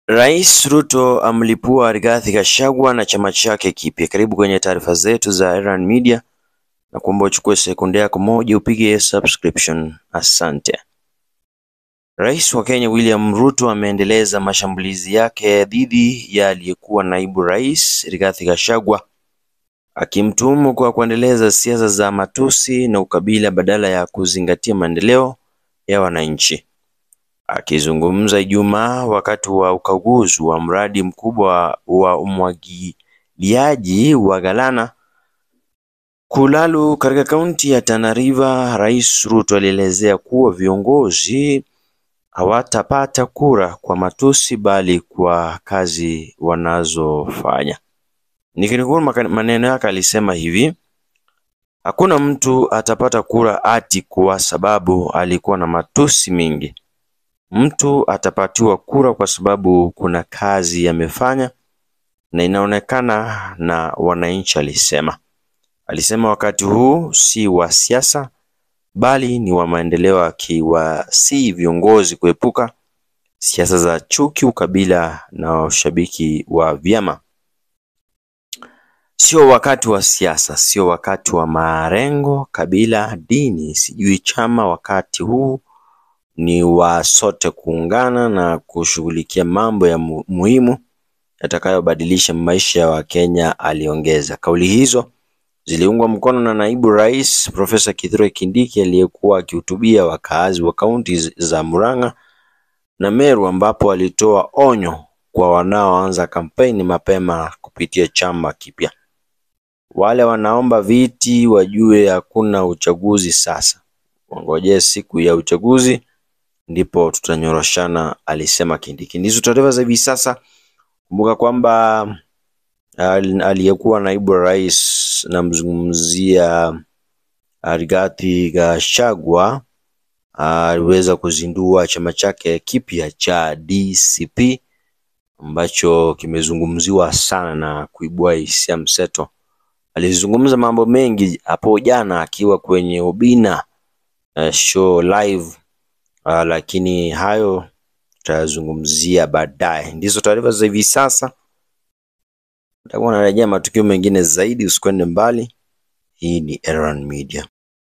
Rais Ruto amlipua Rigathi Gachagua na chama chake kipya. Karibu kwenye taarifa zetu za Erran Media na kuomba uchukue sekunde yako moja upige subscription. Asante. Rais wa Kenya William Ruto ameendeleza mashambulizi yake dhidi ya aliyekuwa naibu rais Rigathi Gachagua, akimtuhumu kwa kuendeleza siasa za matusi na ukabila badala ya kuzingatia maendeleo ya wananchi. Akizungumza Ijumaa wakati wa ukaguzi wa mradi mkubwa wa umwagiliaji wa Galana Kulalu katika kaunti ya Tana River, Rais Ruto alielezea kuwa viongozi hawatapata kura kwa matusi bali kwa kazi wanazofanya. Nikinukuu maneno yake alisema hivi: hakuna mtu atapata kura ati kwa sababu alikuwa na matusi mingi. Mtu atapatiwa kura kwa sababu kuna kazi yamefanya na inaonekana na wananchi, alisema. Alisema wakati huu si wa siasa bali ni wa maendeleo, akiwasihi viongozi kuepuka siasa za chuki, ukabila na ushabiki wa vyama. Sio wakati wa siasa, sio wakati wa marengo, kabila, dini, sijui chama. Wakati huu ni wa sote kuungana na kushughulikia mambo ya muhimu yatakayobadilisha maisha ya Wakenya, aliongeza. Kauli hizo ziliungwa mkono na naibu rais Profesa Kithure Kindiki aliyekuwa akihutubia wakazi wa kaunti za Murang'a na Meru, ambapo alitoa onyo kwa wanaoanza kampeni mapema kupitia chama kipya. Wale wanaomba viti wajue hakuna uchaguzi sasa, wangojee siku ya uchaguzi ndipo tutanyoroshana, alisema Kindiki. Ndizo taarifa za hivi sasa. Kumbuka kwamba aliyekuwa naibu rais, namzungumzia Rigathi Gachagua, aliweza kuzindua chama chake kipya cha DCP ambacho kimezungumziwa sana na kuibua hisia mseto. Alizungumza mambo mengi hapo jana akiwa kwenye Obina show live, lakini hayo tutazungumzia baadaye. Ndizo taarifa za hivi sasa. Nitakuwa narejea matukio mengine zaidi, usikwende mbali. Hii ni Erran Media.